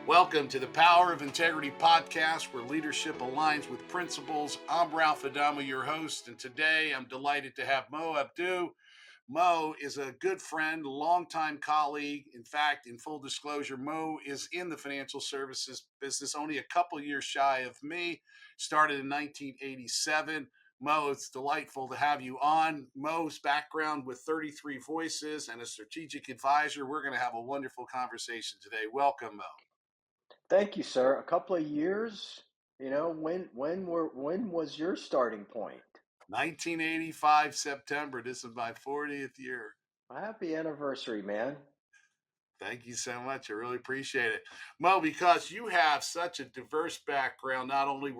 Welcome to the Power of Integrity podcast, where leadership aligns with principles. I'm Ralph Adamo, your host, and today I'm delighted to have Moe Abdou. Moe is a good friend, longtime colleague. In fact, in full disclosure, Moe is in the financial services business, only a couple years shy of me. Started in 1987. Moe, it's delightful to have you on. Moe's background with 33 Voices and a strategic advisor. We're going to have a wonderful conversation today. Welcome, Moe. Thank you, sir. A couple of years. When was your starting point? 1985 September. This is my 40th year. Happy anniversary, man. Thank you so much. I really appreciate it. Mo, because you have such a diverse background, not only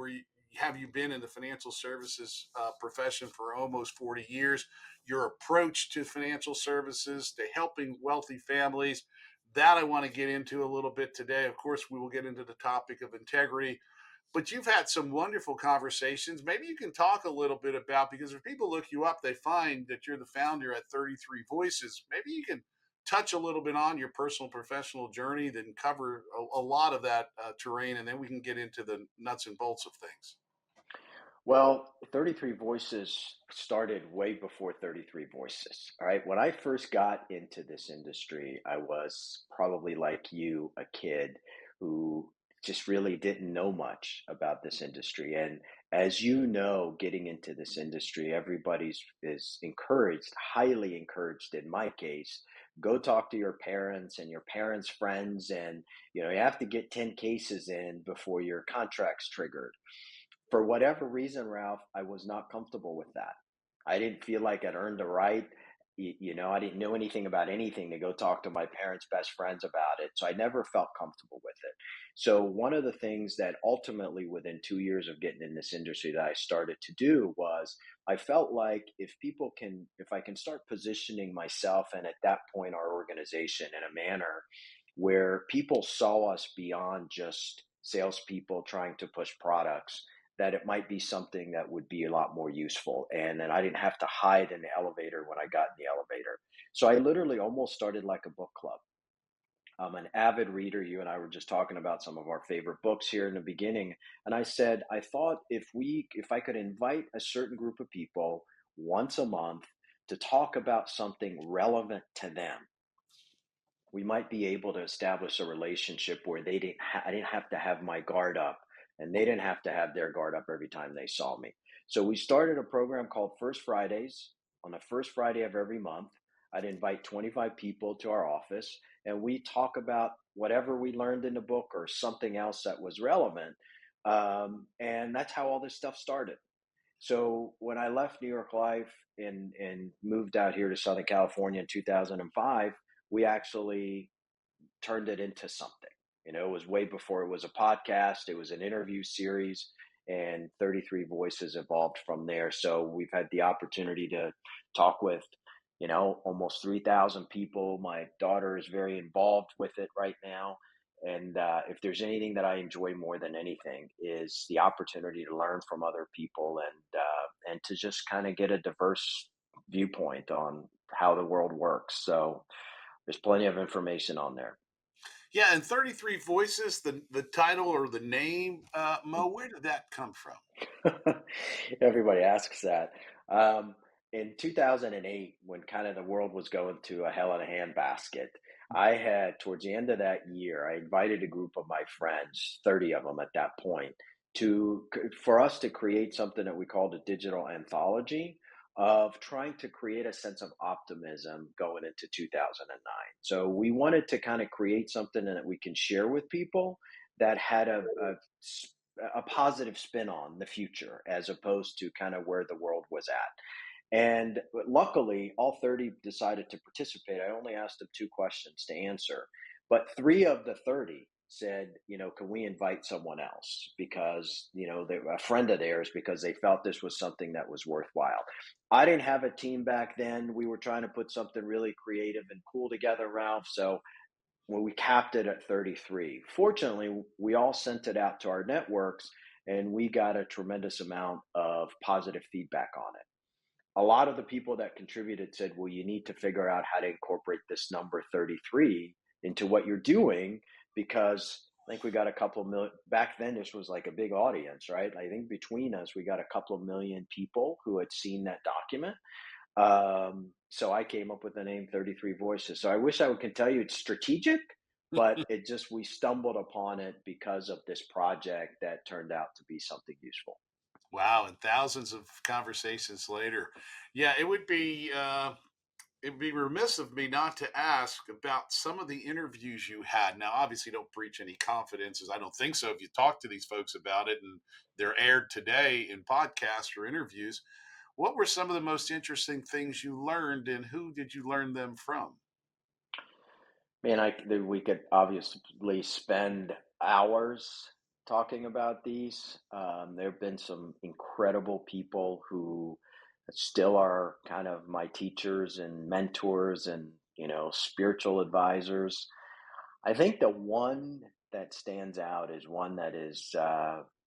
have you been in the financial services profession for almost 40 years, your approach to financial services, to helping wealthy families, that I want to get into a little bit today. Of course, we will get into the topic of integrity, but you've had some wonderful conversations. Maybe you can talk a little bit about, because if people look you up, they find that you're the founder at 33 Voices. Maybe you can touch a little bit on your personal professional journey, then cover a lot of that terrain, and then we can get into the nuts and bolts of things. Well, 33 Voices started way before 33 Voices. All right. When I first got into this industry, I was probably like you, a kid who just really didn't know much about this industry. And as you know, getting into this industry, everybody's is encouraged, highly encouraged in my case, go talk to your parents and your parents' friends. And, you have to get 10 cases in before your contract's triggered. For whatever reason, Ralph, I was not comfortable with that. I didn't feel like I'd earned the right. I didn't know anything about anything to go talk to my parents' best friends about it. So I never felt comfortable with it. So one of the things that ultimately within 2 years of getting in this industry that I started to do was I felt like if I can start positioning myself and at that point our organization in a manner where people saw us beyond just salespeople trying to push products, that it might be something that would be a lot more useful. And then I didn't have to hide in the elevator when I got in the elevator. So I literally almost started like a book club. I'm an avid reader. You and I were just talking about some of our favorite books here in the beginning. And I said, I thought if I could invite a certain group of people once a month to talk about something relevant to them, we might be able to establish a relationship where I didn't have to have my guard up and they didn't have to have their guard up every time they saw me. So we started a program called First Fridays. On the first Friday of every month, I'd invite 25 people to our office and we talk about whatever we learned in the book or something else that was relevant. And that's how all this stuff started. So when I left New York Life and moved out here to Southern California in 2005, we actually turned it into something. It was way before it was a podcast. It was an interview series, and 33 Voices evolved from there. So we've had the opportunity to talk with, almost 3,000 people. My daughter is very involved with it right now. And if there's anything that I enjoy more than anything is the opportunity to learn from other people and to just kind of get a diverse viewpoint on how the world works. So there's plenty of information on there. Yeah, and 33 Voices, the title or the name, Mo, where did that come from? Everybody asks that. Um, in 2008, when kind of the world was going to a hell in a handbasket, I had, towards the end of that year, I invited a group of my friends, 30 of them at that point, for us to create something that we called a digital anthology of trying to create a sense of optimism going into 2009. So we wanted to kind of create something that we can share with people that had a positive spin on the future as opposed to kind of where the world was at. And luckily, all 30 decided to participate. I only asked them two questions to answer, but three of the 30 said, can we invite someone else because, they're a friend of theirs because they felt this was something that was worthwhile. I didn't have a team back then. We were trying to put something really creative and cool together, Ralph. So when we capped it at 33. Fortunately, we all sent it out to our networks and we got a tremendous amount of positive feedback on it. A lot of the people that contributed said, well, you need to figure out how to incorporate this number 33 into what you're doing because I think we got a couple of million back then. This was like a big audience, right? I think between us, we got a couple of million people who had seen that document. So I came up with the name 33 Voices. So I wish I could tell you it's strategic, but it just, we stumbled upon it because of this project that turned out to be something useful. Wow, and thousands of conversations later. Yeah, it'd be remiss of me not to ask about some of the interviews you had. Now, obviously, don't breach any confidences. I don't think so. If you talk to these folks about it and they're aired today in podcasts or interviews, what were some of the most interesting things you learned and who did you learn them from? Man, we could obviously spend hours talking about these. There have been some incredible people who still are kind of my teachers and mentors and, spiritual advisors. I think the one that stands out is one that is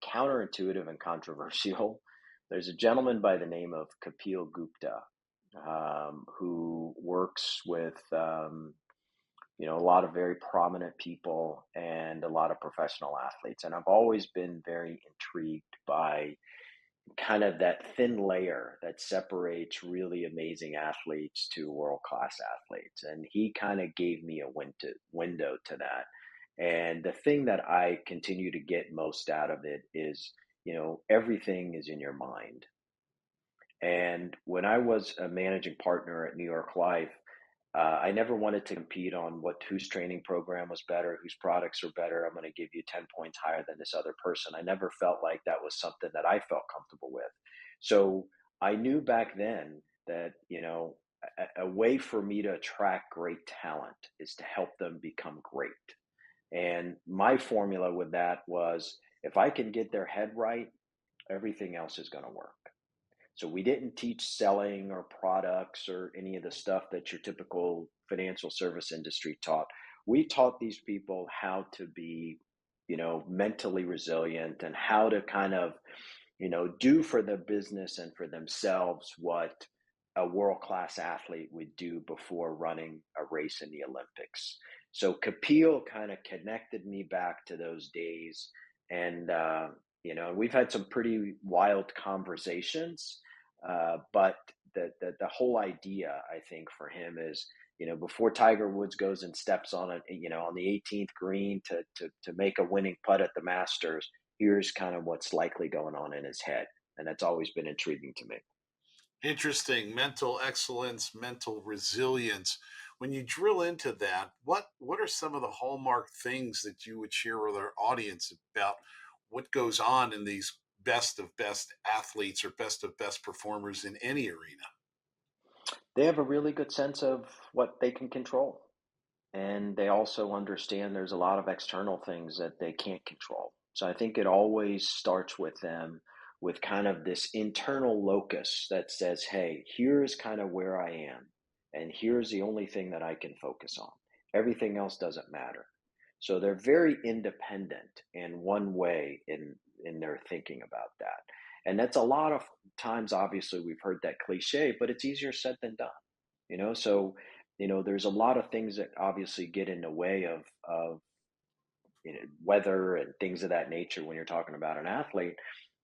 counterintuitive and controversial. There's a gentleman by the name of Kapil Gupta, who works with a lot of very prominent people and a lot of professional athletes. And I've always been very intrigued by kind of that thin layer that separates really amazing athletes to world class athletes. And he kind of gave me a window to that. And the thing that I continue to get most out of it is, everything is in your mind. And when I was a managing partner at New York Life, I never wanted to compete on whose training program was better, whose products are better. I'm going to give you 10 points higher than this other person. I never felt like that was something that I felt comfortable with. So I knew back then that, a way for me to attract great talent is to help them become great. And my formula with that was if I can get their head right, everything else is going to work. So we didn't teach selling or products or any of the stuff that your typical financial service industry taught. We taught these people how to be, mentally resilient and how to kind of, do for the business and for themselves what a world class athlete would do before running a race in the Olympics. So Kapil kind of connected me back to those days. And, we've had some pretty wild conversations. But the whole idea, I think, for him is, before Tiger Woods goes and steps on it, on the 18th green to make a winning putt at the Masters, here's kind of what's likely going on in his head, and that's always been intriguing to me. Interesting. Mental excellence, mental resilience. When you drill into that, what are some of the hallmark things that you would share with our audience about what goes on in these best of best athletes or best of best performers in any arena? They have a really good sense of what they can control. And they also understand there's a lot of external things that they can't control. So I think it always starts with them with kind of this internal locus that says, hey, here's kind of where I am. And here's the only thing that I can focus on. Everything else doesn't matter. So they're very independent in one way in their thinking about that. And that's a lot of times, obviously, we've heard that cliche, but it's easier said than done. So there's a lot of things that obviously get in the way of weather and things of that nature when you're talking about an athlete,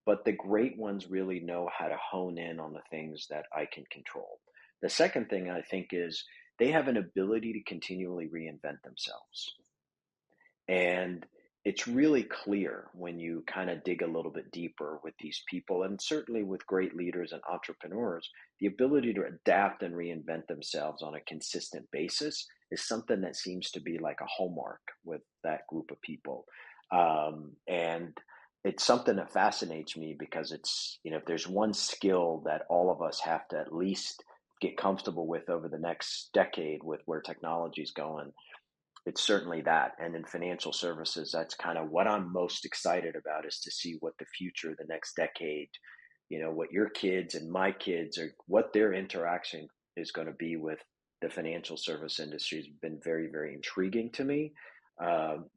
but the great ones really know how to hone in on the things that I can control. The second thing I think is they have an ability to continually reinvent themselves. And it's really clear when you kind of dig a little bit deeper with these people, and certainly with great leaders and entrepreneurs, the ability to adapt and reinvent themselves on a consistent basis is something that seems to be like a hallmark with that group of people. And it's something that fascinates me because it's, if there's one skill that all of us have to at least get comfortable with over the next decade with where technology is going, it's certainly that. And in financial services, that's kind of what I'm most excited about, is to see what the future, the next decade, what your kids and my kids are, what their interaction is going to be with the financial service industry has been very, very intriguing to me.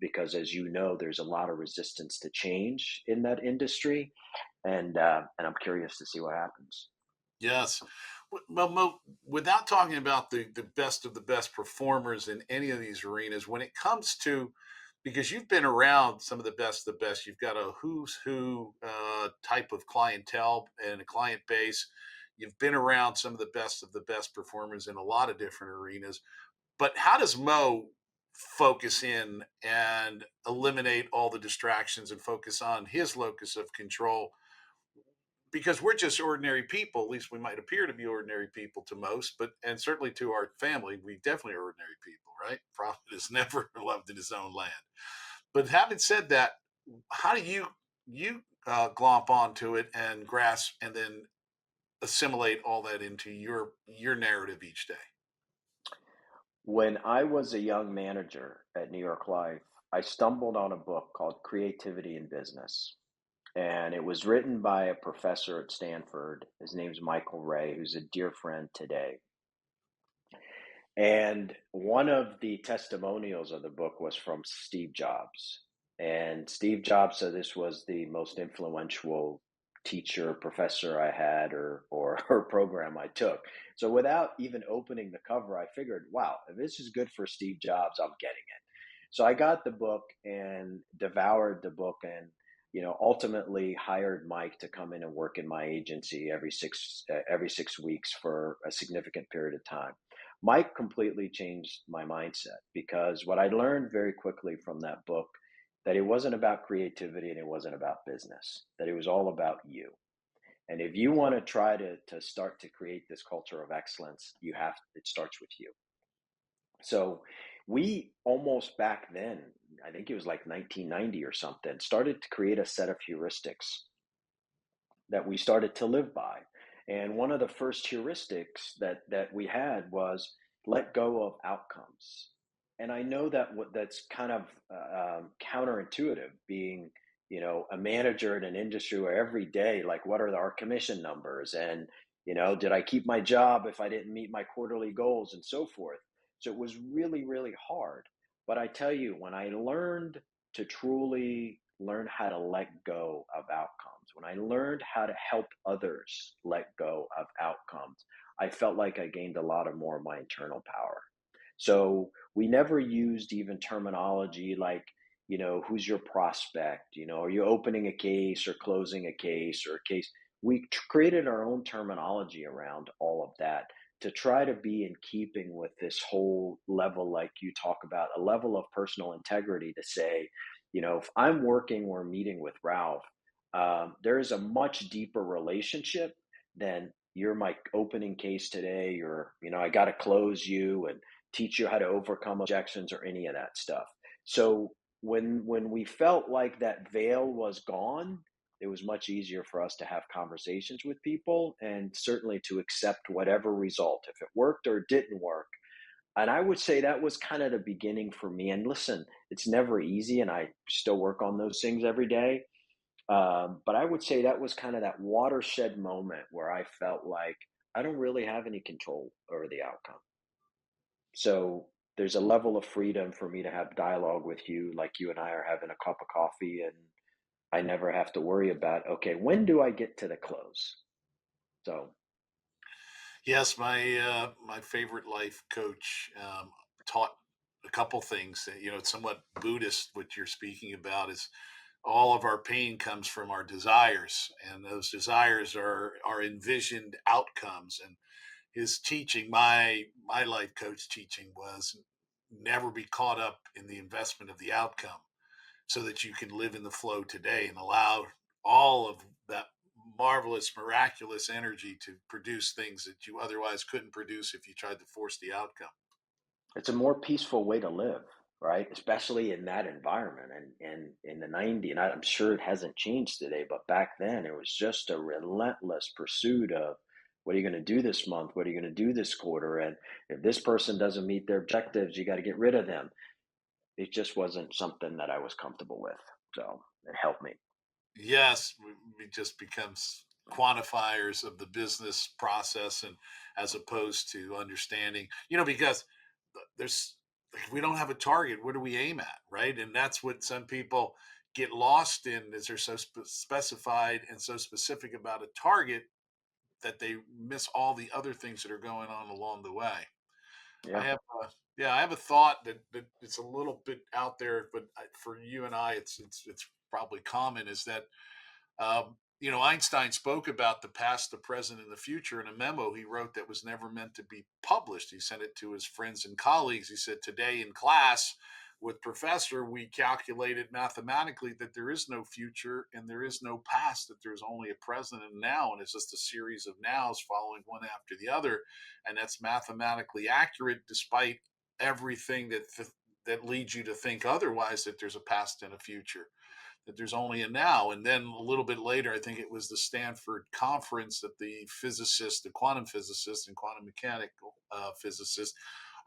Because as you know, there's a lot of resistance to change in that industry. And I'm curious to see what happens. Yes. Well, without talking about the best of the best performers in any of these arenas, when it comes to because you've been around some of the best. You've got a who's who type of clientele and a client base. You've been around some of the best performers in a lot of different arenas. But how does Mo focus in and eliminate all the distractions and focus on his locus of control? Because we're just ordinary people, at least we might appear to be ordinary people to most, but and certainly to our family, we definitely are ordinary people, right? Prophet is never loved in his own land. But having said that, how do you glomp onto it and grasp and then assimilate all that into your narrative each day? When I was a young manager at New York Life, I stumbled on a book called Creativity in Business. And it was written by a professor at Stanford. His name's Michael Ray, who's a dear friend today. And one of the testimonials of the book was from Steve Jobs. And Steve Jobs said this was the most influential teacher, professor I had, or program I took. So without even opening the cover, I figured, wow, if this is good for Steve Jobs, I'm getting it. So I got the book and devoured the book, and ultimately hired Mike to come in and work in my agency every 6 weeks for a significant period of time. Mike completely changed my mindset, because what I learned very quickly from that book, that it wasn't about creativity and it wasn't about business, that it was all about you. And if you want to try to start to create this culture of excellence, it starts with you. So we almost back then, I think it was like 1990 or something, started to create a set of heuristics that we started to live by. And one of the first heuristics that we had was let go of outcomes. And I know that that's kind of counterintuitive, being a manager in an industry where every day, like, what are our commission numbers, and did I keep my job if I didn't meet my quarterly goals, and so forth. So it was really, really hard. But I tell you, when I learned to truly learn how to let go of outcomes, when I learned how to help others let go of outcomes, I felt like I gained a lot of more of my internal power. So we never used even terminology like, who's your prospect? Are you opening a case or closing a case or a case? We created our own terminology around all of that to try to be in keeping with this whole level, like you talk about, a level of personal integrity, to say, if I'm working or meeting with Ralph, there is a much deeper relationship than you're my opening case today, or, I got to close you and teach you how to overcome objections or any of that stuff. So when we felt like that veil was gone, it was much easier for us to have conversations with people, and certainly to accept whatever result, if it worked or it didn't work. And I would say that was kind of the beginning for me. And listen, it's never easy, and I still work on those things every day. But I would say that was kind of that watershed moment where I felt like I don't really have any control over the outcome. So there's a level of freedom for me to have dialogue with you, like you and I are having a cup of coffee, and I never have to worry about, okay, when do I get to the close? So Yes, my favorite life coach taught a couple things. It's somewhat Buddhist. What you're speaking about is all of our pain comes from our desires, and those desires are envisioned outcomes. And his teaching, my life coach teaching, was never be caught up in the investment of the outcome, so that you can live in the flow today and allow all of that marvelous, miraculous energy to produce things that you otherwise couldn't produce if you tried to force the outcome. it's a more peaceful way to live, right? Especially in that environment. And in the 90s, and I'm sure it hasn't changed today, but back then it was just a relentless pursuit of, what are you going to do this month? What are you going to do this quarter? And if this person doesn't meet their objectives, you got to get rid of them. It just wasn't something that I was comfortable with. So it helped me. Yes, we just becomes quantifiers of the business process, and as opposed to understanding, because there's like, we don't have a target. What do we aim at, right? And that's what some people get lost in, is they're so specified and so specific about a target that they miss all the other things that are going on along the way. I Yeah. have yeah, I have a thought that it's a little bit out there, but for you and I, it's probably common. Is that Einstein spoke about the past, the present, and the future in a memo he wrote that was never meant to be published. He sent it to his friends and colleagues. He said, "Today in class with professor, we calculated mathematically that there is no future and there is no past, that there's only a present and now, and it's just a series of nows following one after the other. And that's mathematically accurate despite everything that leads you to think otherwise, that there's a past and a future, that there's only a now." And then a little bit later, I think it was the Stanford conference, that the physicists, the quantum physicists and quantum mechanical physicists,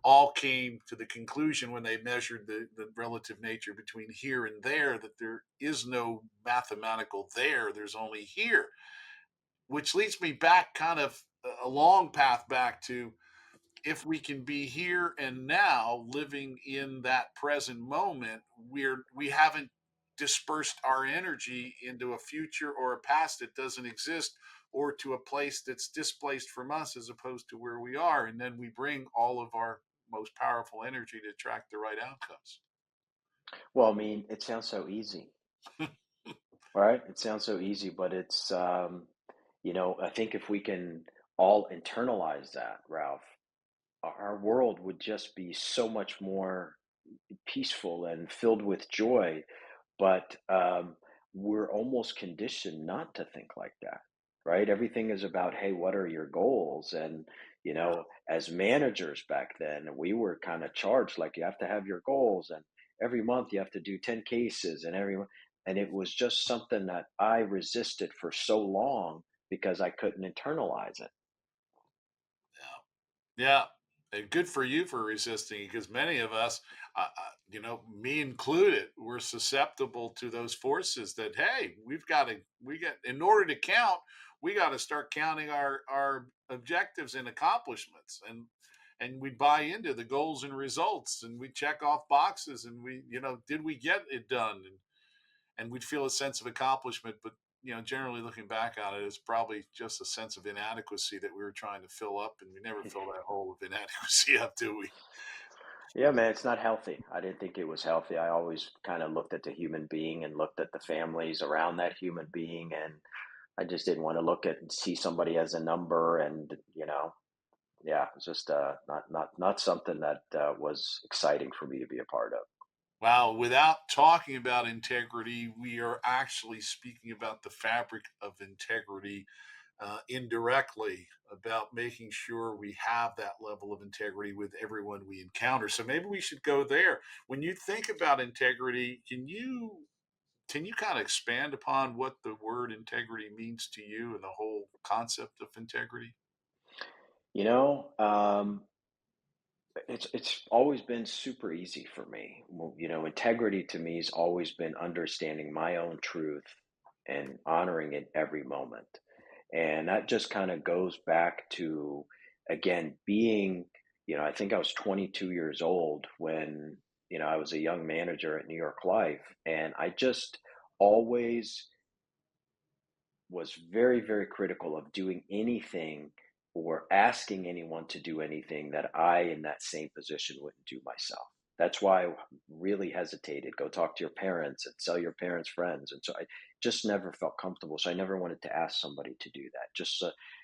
all came to the conclusion when they measured the relative nature between here and there, that there is no mathematical there, there's only here. Which leads me back, kind of a long path back to, if we can be here and now living in that present moment, we haven't dispersed our energy into a future or a past that doesn't exist, or to a place that's displaced from us as opposed to where we are, and then we bring all of our most powerful energy to attract the right outcomes. Well, I mean, it sounds so easy, right? It sounds so easy, but it's, I think if we can all internalize that, Ralph, our world would just be so much more peaceful and filled with joy. But we're almost conditioned not to think like that, right? Everything is about, hey, what are your goals? And, as managers back then, we were kind of charged like you have to have your goals, and every month you have to do 10 cases, and it was just something that I resisted for so long because I couldn't internalize it. Yeah, and good for you for resisting, because many of us, me included, we're susceptible to those forces. That, hey, in order to count, we got to start counting our objectives and accomplishments, and we buy into the goals and results, and we check off boxes, and did we get it done, and we'd feel a sense of accomplishment. But generally looking back on it, it's probably just a sense of inadequacy that we were trying to fill up, and we never fill that hole of inadequacy up, do we? Yeah, man, it's not healthy. I didn't think it was healthy. I always kind of looked at the human being and looked at the families around that human being, and I just didn't want to look at and see somebody as a number. And yeah, it's just not something that was exciting for me to be a part of. Wow, without talking about integrity, we are actually speaking about the fabric of integrity, indirectly, about making sure we have that level of integrity with everyone we encounter. So maybe we should go there. When you think about integrity, can you kind of expand upon what the word integrity means to you and the whole concept of integrity? You know, um, it's always been super easy for me. Well, integrity to me has always been understanding my own truth and honoring it every moment. And that just kind of goes back to, again, being, I think I was 22 years old when, I was a young manager at New York Life. And I just always was very, very critical of doing anything or asking anyone to do anything that I, in that same position, wouldn't do myself. That's why I really hesitated. Go talk to your parents and sell your parents' friends. And so I just never felt comfortable. So I never wanted to ask somebody to do that. Just,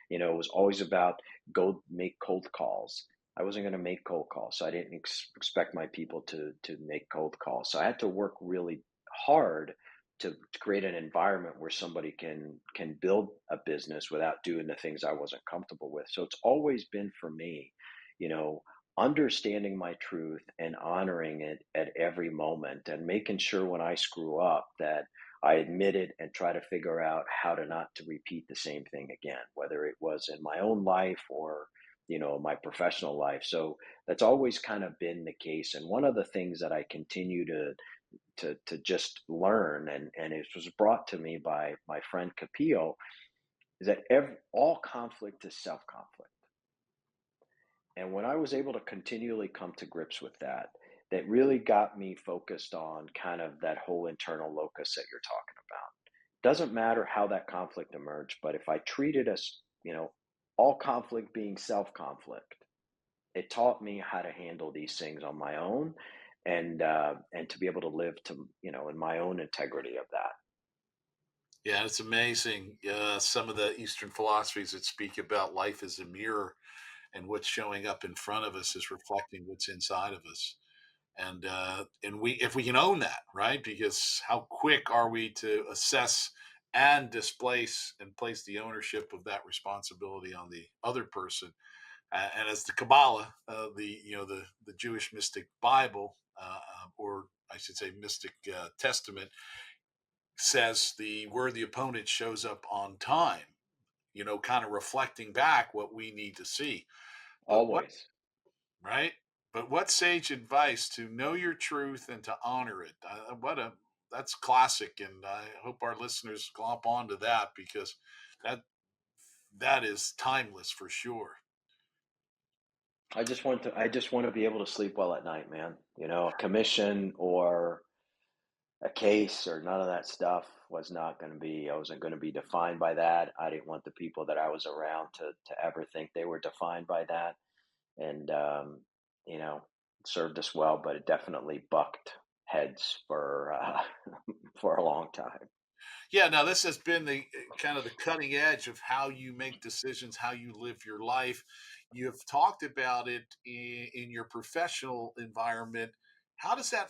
it was always about go make cold calls. I wasn't going to make cold calls. So I didn't expect my people to make cold calls. So I had to work really hard to create an environment where somebody can build a business without doing the things I wasn't comfortable with. So it's always been for me, you know, understanding my truth and honoring it at every moment and making sure when I screw up that I admit it and try to figure out how to not to repeat the same thing again, whether it was in my own life or my professional life. So that's always kind of been the case. And one of the things that I continue to just learn, and it was brought to me by my friend Capillo, is that all conflict is self-conflict. And when I was able to continually come to grips with that, that really got me focused on kind of that whole internal locus that you're talking about. Doesn't matter how that conflict emerged, but if I treat it as, all conflict being self-conflict, it taught me how to handle these things on my own, and to be able to live to, in my own integrity of that. Yeah, it's amazing. Some of the Eastern philosophies that speak about life as a mirror, and what's showing up in front of us is reflecting what's inside of us. And we, if we can own that, right? Because how quick are we to assess and displace and place the ownership of that responsibility on the other person? And as the Kabbalah, the the Jewish mystic Bible, or I should say mystic Testament, says, the worthy opponent shows up on time. Kind of reflecting back what we need to see. But what Always. right? But what sage advice to know your truth and to honor it? What a That's classic, and I hope our listeners glomp onto that, because that that is timeless for sure. I just want to be able to sleep well at night, man. A commission or a case or none of that stuff was not going to be, I wasn't going to be defined by that. I didn't want the people that I was around to ever think they were defined by that. And, you know, it served us well, but it definitely bucked heads for, for a long time. Yeah, now this has been the kind of the cutting edge of how you make decisions, how you live your life. You've talked about it in your professional environment. How does that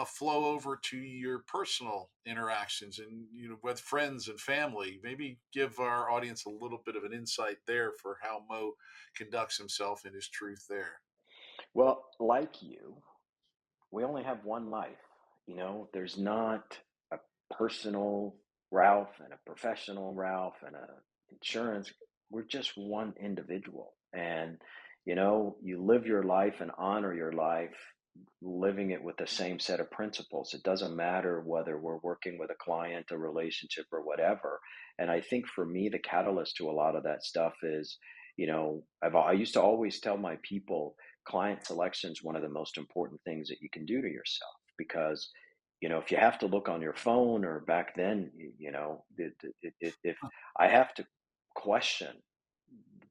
flow over to your personal interactions and with friends and family? Maybe give our audience a little bit of an insight there for how Mo conducts himself in his truth there. Well, like you, we only have one life. There's not a personal Ralph and a professional Ralph and a insurance. We're just one individual. And, you live your life and honor your life, living it with the same set of principles. It doesn't matter whether we're working with a client, a relationship, or whatever. And I think for me, the catalyst to a lot of that stuff is, I used to always tell my people, client selection is one of the most important things that you can do to yourself, because if you have to look on your phone, or back then, if I have to question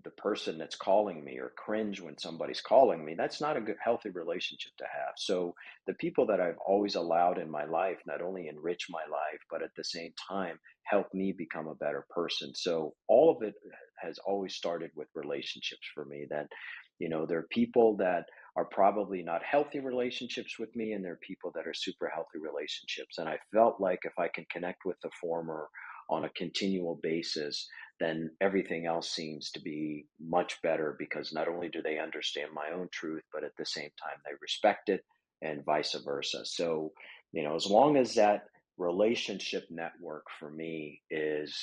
the person that's calling me, or cringe when somebody's calling me, that's not a good, healthy relationship to have. So the people that I've always allowed in my life not only enrich my life, but at the same time help me become a better person. So all of it has always started with relationships for me. That there are people that are probably not healthy relationships with me, and there are people that are super healthy relationships. And I felt like if I can connect with the former on a continual basis, then everything else seems to be much better, because not only do they understand my own truth, but at the same time they respect it, and vice versa. So, as long as that relationship network for me is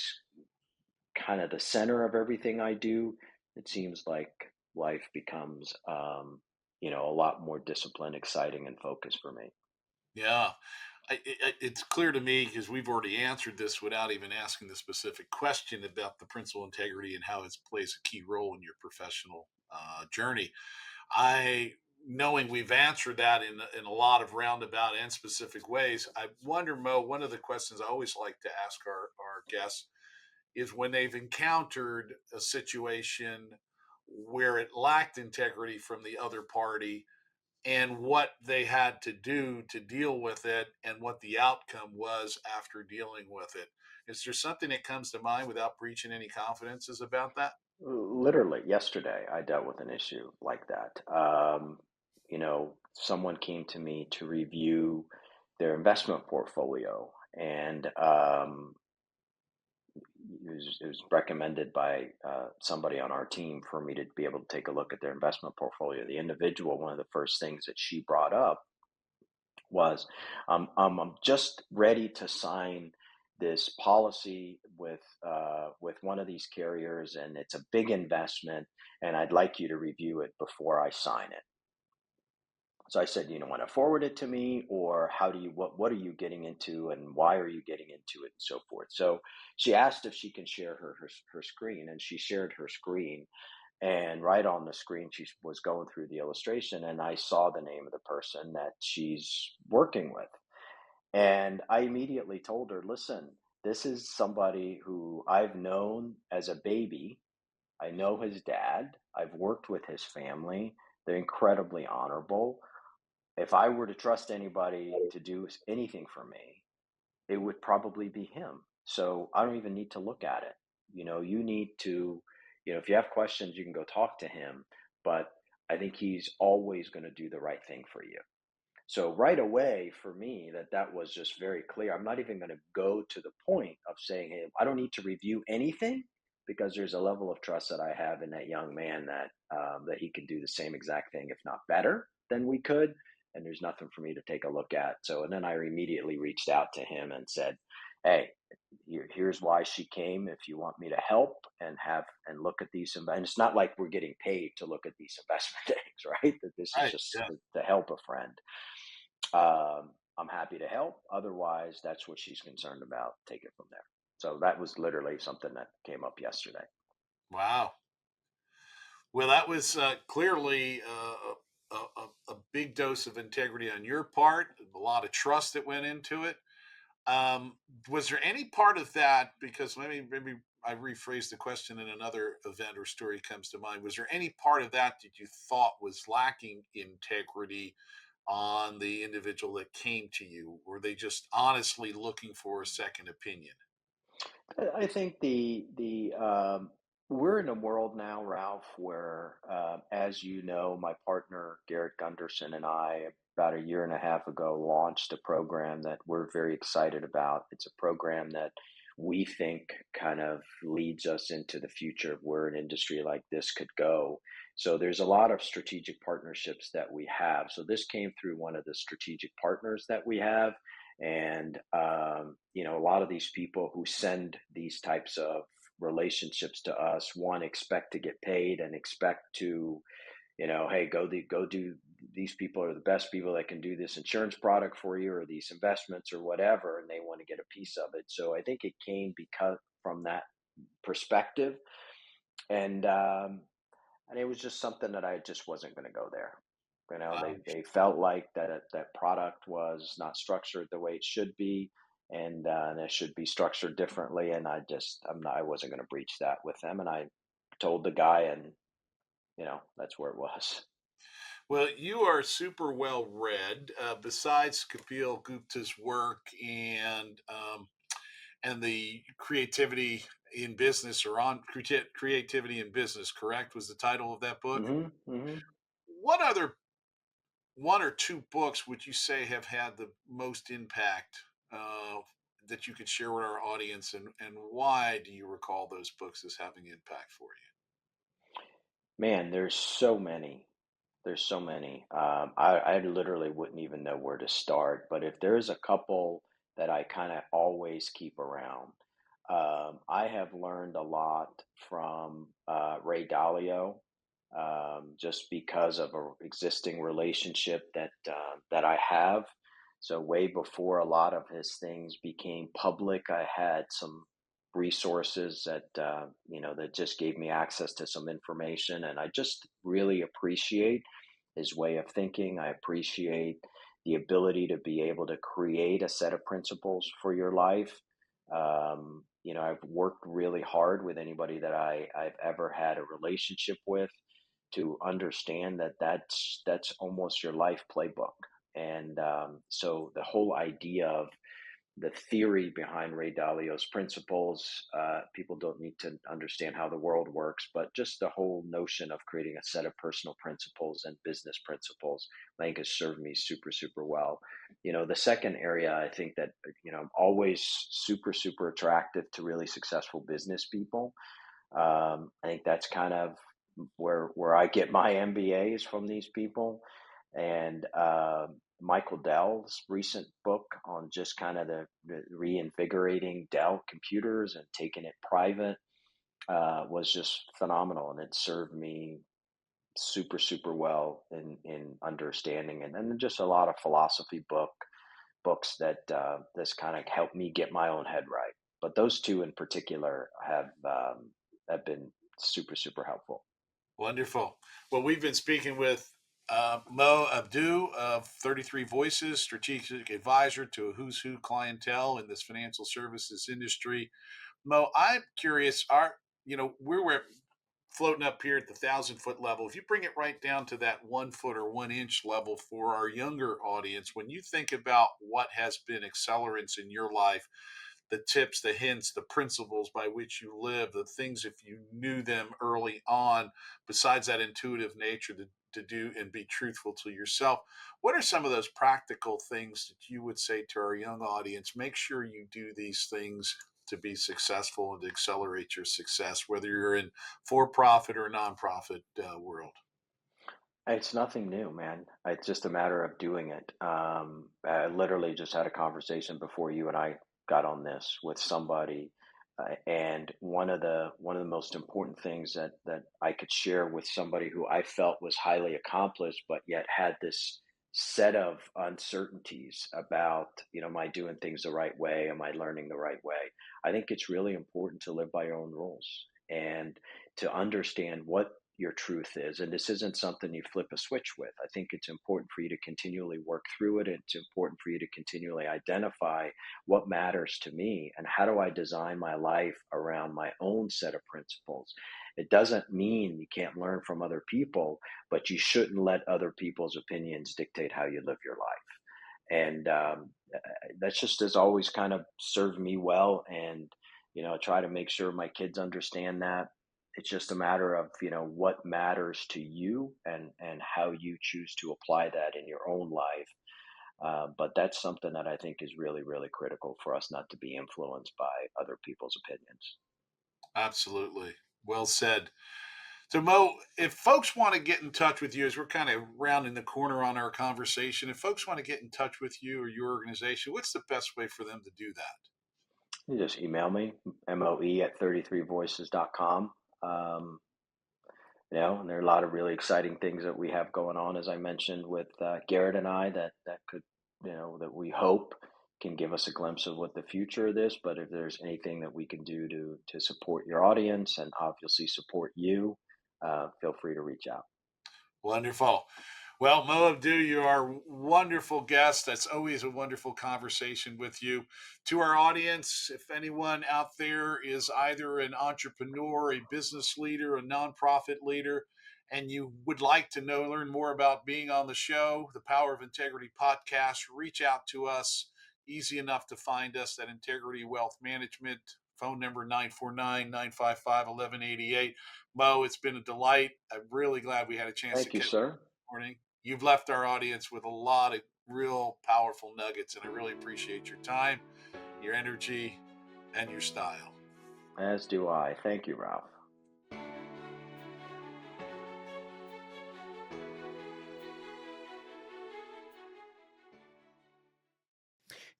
kind of the center of everything I do, it seems like life becomes, a lot more disciplined, exciting, and focused for me. Yeah. It's clear to me, because we've already answered this without even asking the specific question about the principal integrity and how it plays a key role in your professional journey. I Knowing we've answered that in a lot of roundabout and specific ways, I wonder, Mo, one of the questions I always like to ask our guests is, when they've encountered a situation where it lacked integrity from the other party, and what they had to do to deal with it, and what the outcome was after dealing with it. Is there something that comes to mind without breaching any confidences about that? Literally, yesterday, I dealt with an issue like that. Someone came to me to review their investment portfolio, and it was recommended by somebody on our team for me to be able to take a look at their investment portfolio. The individual, one of the first things that she brought up was, I'm just ready to sign this policy with one of these carriers, and it's a big investment, and I'd like you to review it before I sign it. So I said, want to forward it to me, or what are you getting into, and why are you getting into it, and so forth. So she asked if she can share her screen, and she shared her screen. And right on the screen, she was going through the illustration, and I saw the name of the person that she's working with. And I immediately told her, listen, this is somebody who I've known as a baby. I know his dad. I've worked with his family. They're incredibly honorable. If I were to trust anybody to do anything for me, it would probably be him. So I don't even need to look at it. You need to, if you have questions, you can go talk to him. But I think he's always going to do the right thing for you. So right away, for me, that was just very clear. I'm not even going to go to the point of saying, "Hey, I don't need to review anything," because there's a level of trust that I have in that young man that he can do the same exact thing, if not better, than we could. And there's nothing for me to take a look at. So, and then I immediately reached out to him and said, "Hey, here's why she came. If you want me to help and look at these, and it's not like we're getting paid to look at these investment things, right? That this is Right. just Yeah. to help a friend." I'm happy to help. Otherwise, that's what she's concerned about. Take it from there. So that was literally something that came up yesterday. Wow. Well, that was clearly a big dose of integrity on your part, a lot of trust that went into it. Was there any part of that, because maybe I rephrased the question and another event or story comes to mind. Was there any part of that you thought was lacking integrity on the individual that came to you? Were they just honestly looking for a second opinion? I think the we're in a world now, Ralph, where, as you know, my partner Garrett Gunderson and I, about a year and a half ago, launched a program that we're very excited about. It's a program that we think kind of leads us into the future of where an industry like this could go. So there's a lot of strategic partnerships that we have. So this came through one of the strategic partners that we have, and a lot of these people who send these types of relationships to us, one, expect to get paid and expect to, hey, go do. These people are the best people that can do this insurance product for you, or these investments, or whatever, and they want to get a piece of it. So I think it came because from that perspective, and it was just something that I just wasn't going to go there. They felt like that product was not structured the way it should be, and it should be structured differently. And I wasn't going to breach that with them. And I told the guy, and that's where it was. Well, you are super well read. Besides Kapil Gupta's work and the creativity in business, or on creativity in business, correct, was the title of that book. Hmm. What other one or two books would you say have had the most impact, uh, that you could share with our audience, and why do you recall those books as having impact for you? Man, there's so many. There's so many. I literally wouldn't even know where to start. But if there's a couple that I kind of always keep around, I have learned a lot from Ray Dalio, just because of a existing relationship that I have. So way before a lot of his things became public, I had some resources that just gave me access to some information, and I just really appreciate his way of thinking. I appreciate the ability to be able to create a set of principles for your life. I've worked really hard with anybody that I've ever had a relationship with to understand that that's almost your life playbook. And so the whole idea of the theory behind Ray Dalio's principles. People don't need to understand how the world works, but just the whole notion of creating a set of personal principles and business principles, I think has served me super, super well. The second area, I think that, I'm always super, super attractive to really successful business people. I think that's kind of where I get my MBAs from these people. And Michael Dell's recent book on just kind of the reinvigorating Dell computers and taking it private was just phenomenal, and it served me super, super well in understanding, and then just a lot of philosophy books that's kind of helped me get my own head right. But those two in particular have been super, super helpful. Wonderful. Well, we've been speaking with Moe Abdou of 33 Voices, strategic advisor to a who's who clientele in this financial services industry. Mo, I'm curious. We're floating up here at the 1,000 foot level. If you bring it right down to that 1 foot or 1 inch level for our younger audience, when you think about what has been accelerants in your life, the tips, the hints, the principles by which you live, the things if you knew them early on, besides that intuitive nature to do and be truthful to yourself, what are some of those practical things that you would say to our young audience? Make sure you do these things to be successful and to accelerate your success, whether you're in for profit or nonprofit world. It's nothing new, man. It's just a matter of doing it. I literally just had a conversation before you and I got on this with somebody, and one of the most important things that I could share with somebody who I felt was highly accomplished, but yet had this set of uncertainties about, am I doing things the right way? Am I learning the right way? I think it's really important to live by your own rules and to understand what your truth is. And this isn't something you flip a switch with. I think it's important for you to continually work through it. It's important for you to continually identify what matters to me and how do I design my life around my own set of principles. It doesn't mean you can't learn from other people, but you shouldn't let other people's opinions dictate how you live your life. And that's just has always kind of served me well. And try to make sure my kids understand that it's just a matter of what matters to you and how you choose to apply that in your own life. But that's something that I think is really, really critical for us not to be influenced by other people's opinions. Absolutely. Well said. So, Mo, if folks want to get in touch with you, as we're kind of rounding the corner on our conversation, if folks want to get in touch with you or your organization, what's the best way for them to do that? You just email me, moe@33voices.com. Um, and there are a lot of really exciting things that we have going on, as I mentioned, with Garrett and I, that could, that we hope can give us a glimpse of what the future of this. But if there's anything that we can do to support your audience and obviously support you, feel free to reach out. Wonderful. Well, Moe Abdou, you are a wonderful guest. That's always a wonderful conversation with you. To our audience, if anyone out there is either an entrepreneur, a business leader, a nonprofit leader, and you would like to learn more about being on the show, the Power of Integrity podcast, reach out to us. Easy enough to find us at Integrity Wealth Management, phone number 949-955-1188. Mo, it's been a delight. I'm really glad we had a chance to Thank you, catch sir. morning. You've left our audience with a lot of real powerful nuggets, and I really appreciate your time, your energy, and your style. As do I. Thank you, Ralph.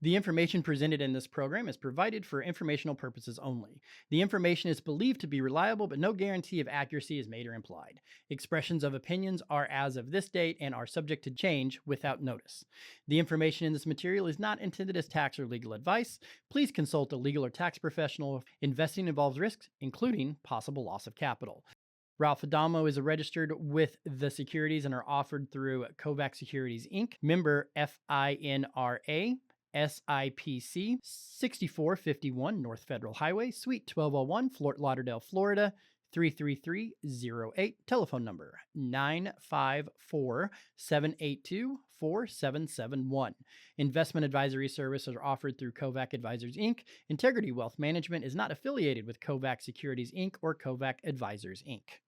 The information presented in this program is provided for informational purposes only. The information is believed to be reliable, but no guarantee of accuracy is made or implied. Expressions of opinions are as of this date and are subject to change without notice. The information in this material is not intended as tax or legal advice. Please consult a legal or tax professional. Investing involves risks, including possible loss of capital. Ralph Adamo is registered with the securities and are offered through Kovac Securities Inc., member FINRA. SIPC 6451 North Federal Highway, Suite 1201, Fort Lauderdale, Florida 33308. Telephone number 954-782-4771. Investment advisory services are offered through Kovac Advisors Inc. Integrity Wealth Management is not affiliated with Kovac Securities Inc. or Kovac Advisors Inc.